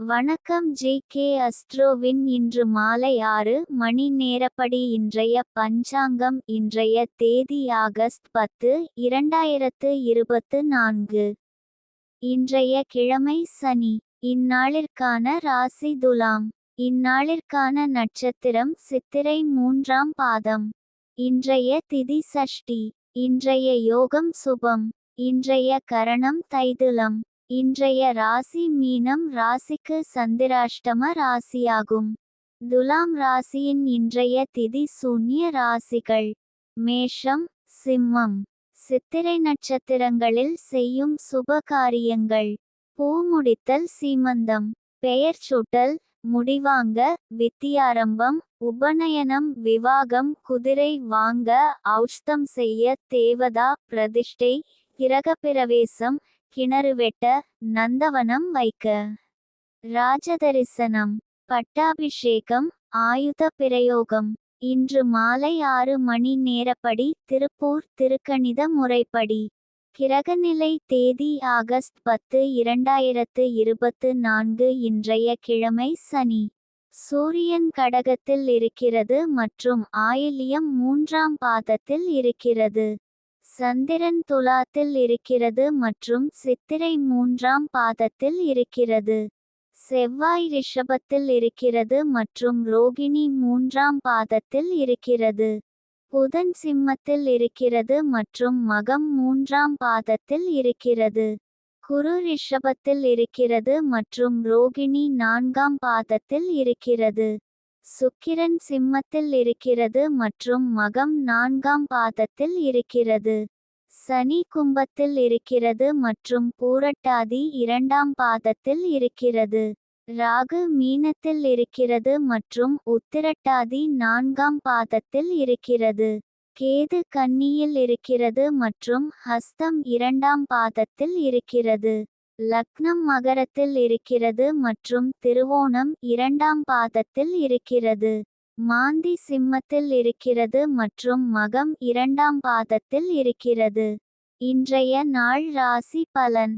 வணக்கம் ஜே.கே. அஸ்ட்ரோவின் இன்று மாலை 6 மணி நேரப்படி இன்றைய பஞ்சாங்கம். இன்றைய தேதி ஆகஸ்ட் 10, 2024. இன்றைய கிழமை சனி. இந்நாளிற்கான ராசி துலாம். இந்நாளிற்கான நட்சத்திரம் சித்திரை 3ஆம் பாதம். இன்றைய திதி சஷ்டி. இன்றைய யோகம் சுபம். இன்றைய கரணம் தைதுலம். இன்றைய ராசி மீனம் ராசிக்கு சந்திராஷ்டம ராசியாகும். துலாம் ராசியின் இன்றைய திதி சூன்ய ராசிகள்: மேஷம், சிம்மம். சித்திரை நட்சத்திரங்களில் செய்யும் சுப காரியங்கள்: பூ முடித்தல், சீமந்தம், பெயர் சூட்டல், முடிவாங்க, வித்தியாரம்பம், உபநயனம், விவாகம், குதிரை வாங்க, ஔஷ்தம் செய்ய, தேவதா பிரதிஷ்டை, கிரகப்பிரவேசம், கிணறு வெட்ட, நந்தவனம் வைக்க, ராஜதரிசனம், பட்டாபிஷேகம், ஆயுத பிரயோகம். இன்று மாலை 6 மணி நேரப்படி திருப்பூர் திருக்கணித முறைப்படி. கிரகநிலை தேதி ஆகஸ்ட் 10, 2024. இன்றைய கிழமை சனி. சூரியன் கடகத்தில் இருக்கிறது மற்றும் ஆயில்யம் 3ஆம் பாதத்தில் இருக்கிறது. சந்திரன் துலாத்தில் இருக்கிறது மற்றும் சித்திரை 3ஆம் பாதத்தில் இருக்கிறது. செவ்வாய் ரிஷபத்தில் இருக்கிறது மற்றும் ரோகிணி 3ஆம் பாதத்தில் இருக்கிறது. புதன் சிம்மத்தில் இருக்கிறது மற்றும் மகம் 3ஆம் பாதத்தில் இருக்கிறது. குரு ரிஷபத்தில் இருக்கிறது மற்றும் ரோகிணி 4ஆம் பாதத்தில் இருக்கிறது. சுக்கிரன் சிம்மத்தில் இருக்கிறது மற்றும் மகம் 4ஆம் பாதத்தில் இருக்கிறது. சனி கும்பத்தில் இருக்கிறது மற்றும் பூரட்டாதி 2ஆம் பாதத்தில் இருக்கிறது. ராகு மீனத்தில் இருக்கிறது மற்றும் உத்திரட்டாதி 4ஆம் பாதத்தில் இருக்கிறது. கேது கன்னியில் இருக்கிறது மற்றும் ஹஸ்தம் 2ஆம் பாதத்தில் இருக்கிறது. லக்னம் மகரத்தில் இருக்கிறது மற்றும் திருவோணம் 2ஆம் பாதத்தில் இருக்கிறது. மாந்தி சிம்மத்தில் இருக்கிறது மற்றும் மகம் 2ஆம் பாதத்தில் இருக்கிறது. இன்றைய நாள் ராசி பலன்: